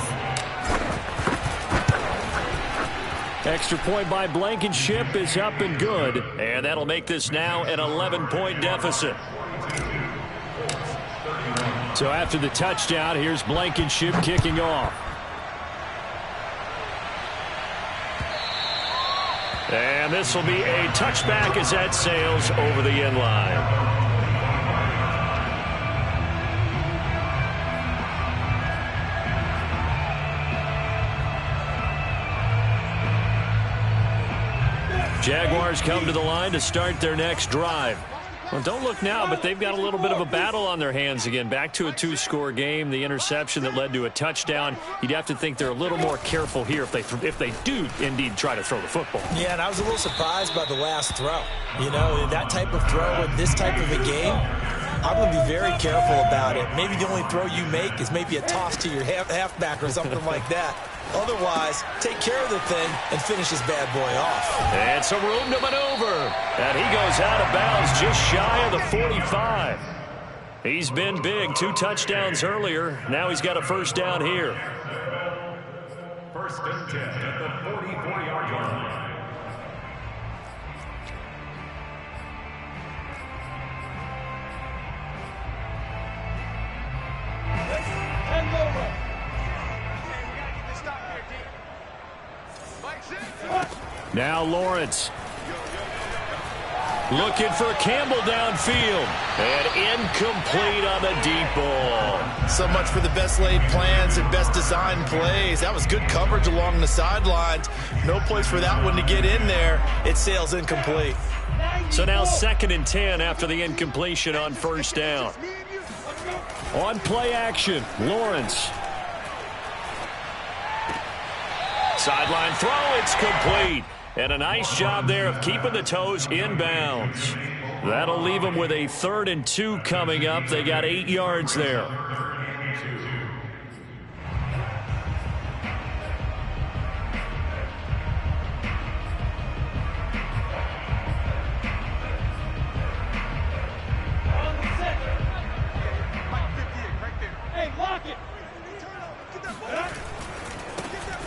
Extra point by Blankenship is up and good. And that'll make this now an 11-point deficit. So after the touchdown, here's Blankenship kicking off. And this will be a touchback as that sails over the end line. Jaguars come to the line to start their next drive. Well, don't look now, but they've got a little bit of a battle on their hands again. Back to a 2-score game. The interception that led to a touchdown. You'd have to think they're a little more careful here if they do indeed try to throw the football. Yeah, and I was a little surprised by the last throw. You know, that type of throw in this type of a game, I'm going to be very careful about it. Maybe the only throw you make is maybe a toss to your halfback or something like that. Otherwise, take care of the thing and finish this bad boy off. And some room to maneuver. And he goes out of bounds just shy of the 45. He's been big. 2 touchdowns earlier. Now he's got a first down here. 1st and 10 at the 44-yard line. Now Lawrence. Looking for Campbell downfield. And incomplete on the deep ball. So much for the best laid plans and best designed plays. That was good coverage along the sidelines. No place for that one to get in there. It sails incomplete. So now 2nd and 10 after the incompletion on first down. On play action, Lawrence. Sideline throw, it's complete. And a nice job there of keeping the toes in bounds. That'll leave them with a 3rd and 2 coming up. They got 8 yards there.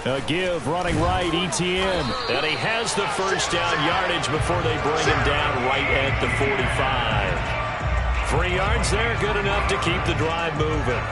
A give, running right, ETN. And he has the first down yardage before they bring him down right at the 45. 3 yards there, good enough to keep the drive moving.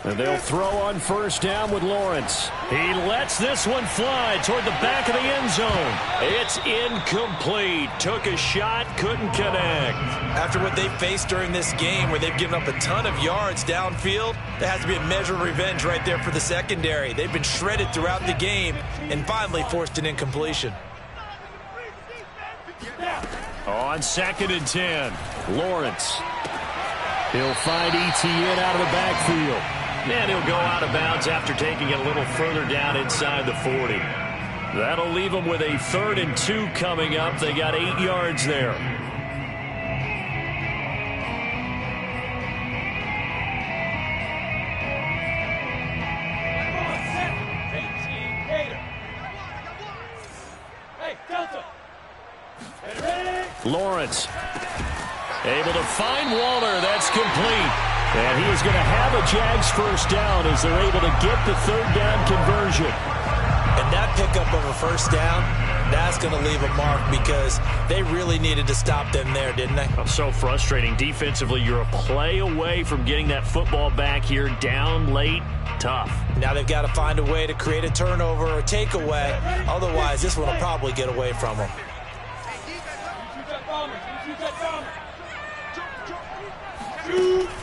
And they'll throw on first down with Lawrence. He lets this one fly toward the back of the end zone. It's incomplete. Took a shot, couldn't connect. After what they faced during this game where they've given up a ton of yards downfield, there has to be a measure of revenge right there for the secondary. They've been shredded throughout the game and finally forced an incompletion. On 2nd and 10, Lawrence. He'll find ETN out of the backfield. And he'll go out of bounds after taking it a little further down inside the 40. That'll leave them with a 3rd and 2 coming up. They got 8 yards there. Lawrence able to find Waller. That's complete. And he is going to have a Jags first down as they're able to get the 3rd down conversion. And that pickup of a first down, that's going to leave a mark because they really needed to stop them there, didn't they? So frustrating. Defensively, you're a play away from getting that football back here. Down late, tough. Now they've got to find a way to create a turnover or a takeaway. Otherwise, this one will probably get away from them.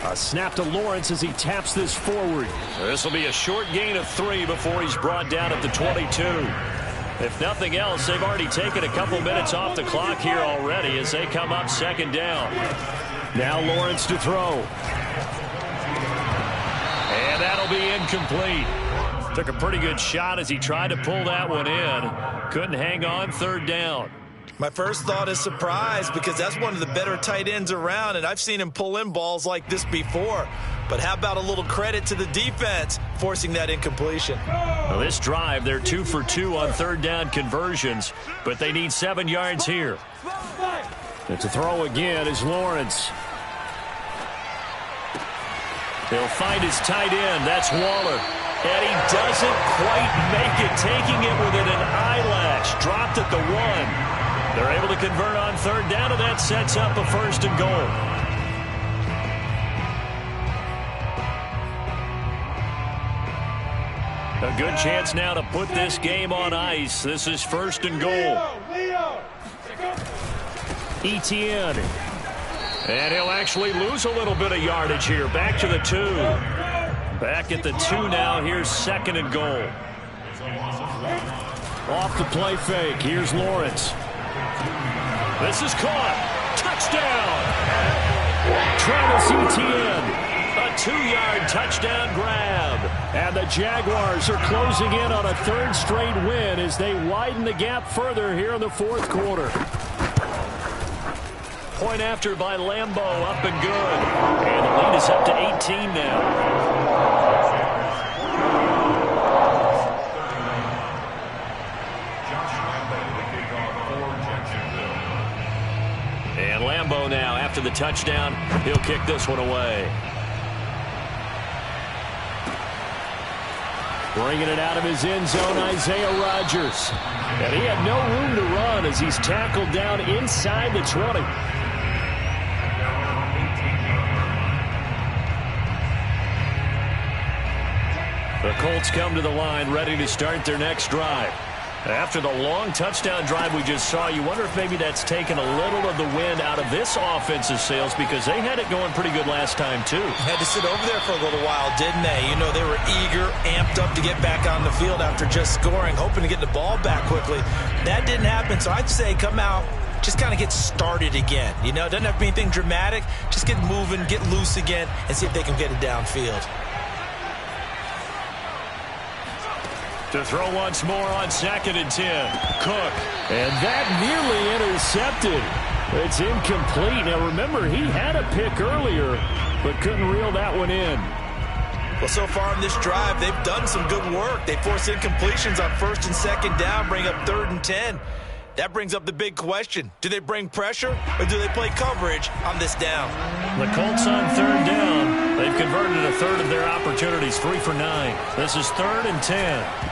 A snap to Lawrence as he taps this forward. This will be a short gain of 3 before he's brought down at the 22. If nothing else, they've already taken a couple minutes off the clock here already as they come up 2nd down. Now Lawrence to throw. And that'll be incomplete. Took a pretty good shot as he tried to pull that one in. Couldn't hang on, 3rd down. My first thought is surprise because that's one of the better tight ends around, and I've seen him pull in balls like this before. But how about a little credit to the defense forcing that incompletion? Well, this drive, they're 2 for 2 on 3rd down conversions, but they need 7 yards here. And to throw again is Lawrence. He'll find his tight end. That's Waller. And he doesn't quite make it, taking it within an eyelash. Dropped at the 1. They're able to convert on 3rd down, and that sets up a 1st and goal. A good chance now to put this game on ice. This is 1st and goal. ETN. And he'll actually lose a little bit of yardage here. Back to the 2. Back at the 2 now. Here's 2nd and goal. Off the play fake. Here's Lawrence. This is caught. Touchdown. Travis Etienne. A 2-yard touchdown grab. And the Jaguars are closing in on a 3rd straight win as they widen the gap further here in the 4th quarter. Point after by Lambeau, up and good. And the lead is up to 18 now. And Lambeau now, after the touchdown, he'll kick this one away. Bringing it out of his end zone, Isaiah Rodgers. And he had no room to run as he's tackled down inside the 20. The Colts come to the line, ready to start their next drive. After the long touchdown drive we just saw, you wonder if maybe that's taken a little of the wind out of this offense's sails because they had it going pretty good last time, too. Had to sit over there for a little while, didn't they? You know, they were eager, amped up to get back on the field after just scoring, hoping to get the ball back quickly. That didn't happen, so I'd say come out, just kind of get started again. You know, it doesn't have to be anything dramatic. Just get moving, get loose again, and see if they can get it downfield. To throw once more on 2nd and 10. Cook. And that nearly intercepted. It's incomplete. Now, remember, he had a pick earlier, but couldn't reel that one in. Well, so far in this drive, they've done some good work. They force incompletions on 1st and 2nd down, bring up 3rd and 10. That brings up the big question. Do they bring pressure, or do they play coverage on this down? The Colts on 3rd down. They've converted a third of their opportunities, 3 for 9. This is 3rd and 10.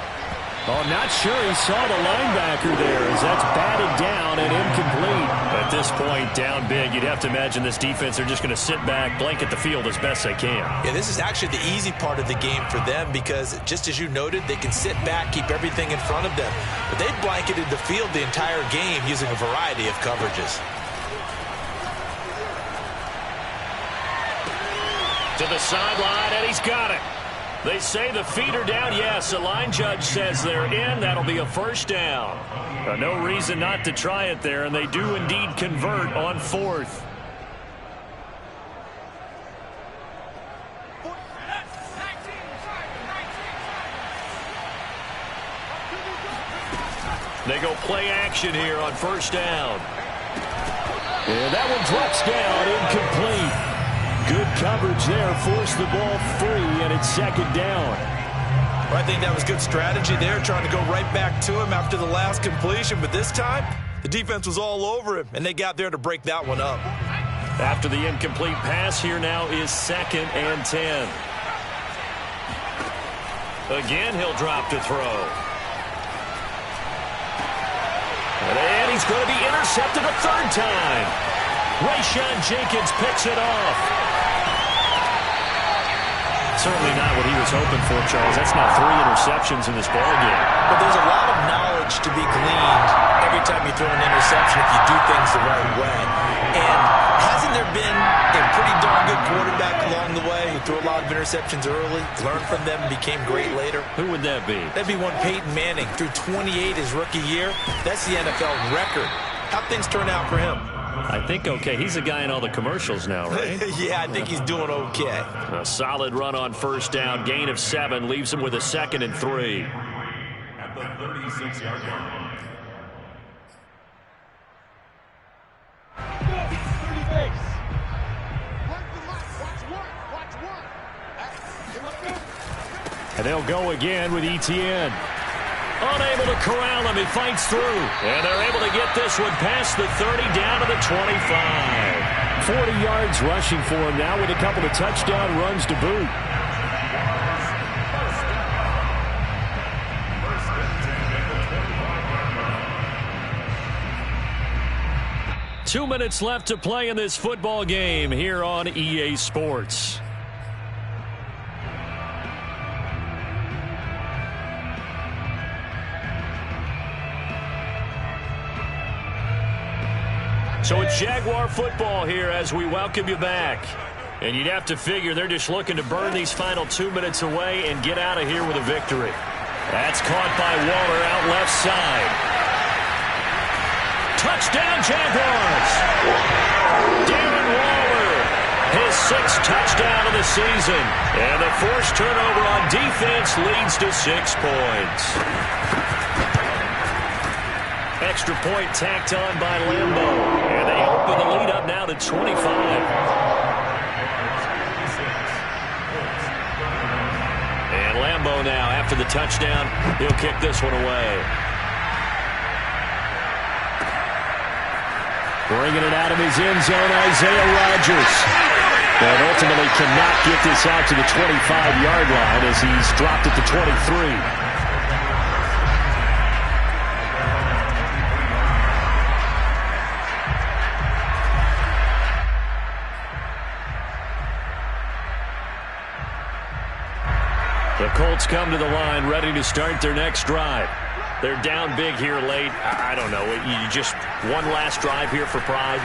Oh, not sure he saw the linebacker there as that's batted down and incomplete. At this point, down big, you'd have to imagine this defense are just going to sit back, blanket the field as best they can. Yeah, this is actually the easy part of the game for them because, just as you noted, they can sit back, keep everything in front of them. But they've blanketed the field the entire game using a variety of coverages. To the sideline, and he's got it. They say the feet are down. Yes, the line judge says they're in. That'll be a 1st down. No reason not to try it there, and they do indeed convert on 4th. They go play action here on 1st down. And that one drops down, incomplete. Good coverage there, forced the ball free, and it's 2nd down. Well, I think that was good strategy there, trying to go right back to him after the last completion. But this time, the defense was all over him, and they got there to break that one up. After the incomplete pass, here now is 2nd and 10. Again, he'll drop to throw. And he's going to be intercepted a 3rd time. Rayshon Jenkins picks it off. Certainly not what he was hoping for, Charles. That's now 3 interceptions in this ballgame. But there's a lot of knowledge to be gleaned every time you throw an interception if you do things the right way. And hasn't there been a pretty darn good quarterback along the way who threw a lot of interceptions early, learned from them, and became great later? Who would that be? That'd be one Peyton Manning. Threw 28 his rookie year. That's the NFL record. How'd things turn out for him? I think okay. He's a guy in all the commercials now, right? Yeah, I think he's doing okay. A solid run on 1st down. Gain of 7 leaves him with a 2nd and 3. At the 36-yard line. And they'll go again with Etienne. Unable to corral him. He fights through. And they're able to get this one past the 30 down to the 25. 40 yards rushing for him now with a couple of touchdown runs to boot. 2 minutes left to play in this football game here on EA Sports. So it's Jaguar football here as we welcome you back. And you'd have to figure they're just looking to burn these final 2 minutes away and get out of here with a victory. That's caught by Waller out left side. Touchdown Jaguars! Darren Waller, his 6th touchdown of the season. And the forced turnover on defense leads to 6 points. Extra point tacked on by Lambeau. And they open the lead up now to 25. And Lambeau now, after the touchdown, he'll kick this one away. Bringing it out of his end zone, Isaiah Rodgers. But ultimately cannot get this out to the 25-yard line as he's dropped at the 23. The Colts come to the line ready to start their next drive. They're down big here late. I don't know. You just one last drive here for pride.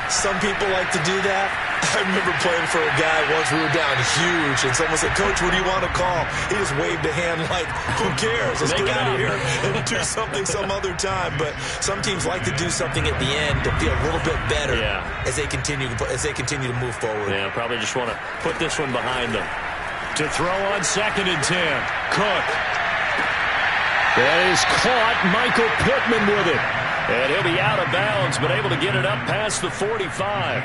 Some people like to do that. I remember playing for a guy once. We were down huge, and someone said, "Coach, what do you want to call?" He just waved a hand like, "Who cares? Let's get out of here and do something some other time." But some teams like to do something at the end to feel a little bit better as they continue to move forward. Yeah, probably just want to put this one behind them. To throw on 2nd and 10, Cook. That is caught. Michael Pittman with it. And he'll be out of bounds, but able to get it up past the 45.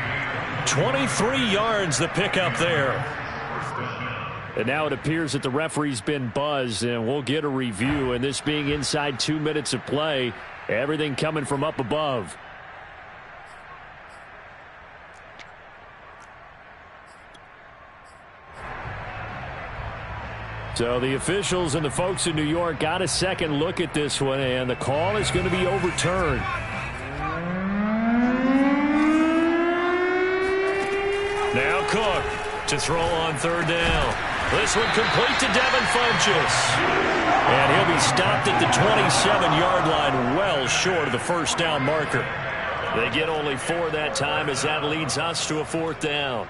23 yards the pickup there. And now it appears that the referee's been buzzed, and we'll get a review. And this being inside 2 minutes of play, everything coming from up above. So the officials and the folks in New York got a second look at this one, and the call is going to be overturned. Now Cook to throw on 3rd down. This one complete to Devin Funchess. And he'll be stopped at the 27-yard line, well short of the 1st down marker. They get only 4 that time as that leads us to a 4th down.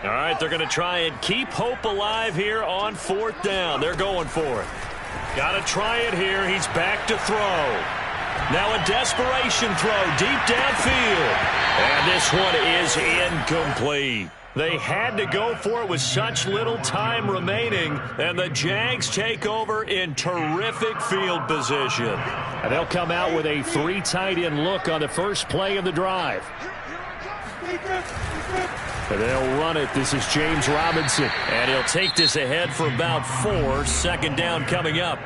All right, they're going to try and keep hope alive here on 4th down. They're going for it. Got to try it here. He's back to throw. Now a desperation throw deep downfield. And this one is incomplete. They had to go for it with such little time remaining, and the Jags take over in terrific field position. And they'll come out with a 3 tight end look on the first play of the drive. And they'll run it. This is James Robinson. And he'll take this ahead for about 4. 2nd down coming up.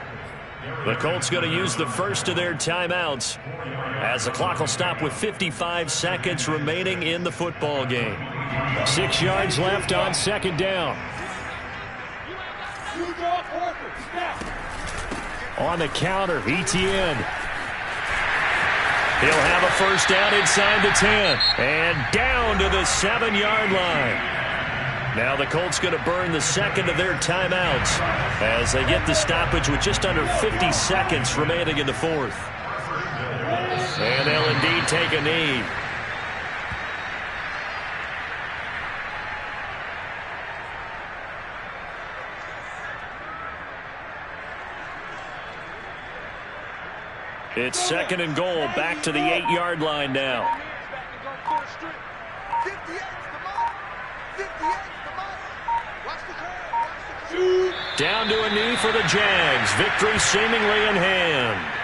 The Colts going to use the first of their timeouts as the clock will stop with 55 seconds remaining in the football game. 6 yards left on 2nd down. On the counter, Etienne. He'll have a 1st down inside the 10. And down to the 7-yard line. Now the Colts going to burn the 2nd of their timeouts as they get the stoppage with just under 50 seconds remaining in the 4th. And they'll indeed take a knee. It's 2nd and goal, back to the 8-yard line now. Down to a knee for the Jags. Victory seemingly in hand.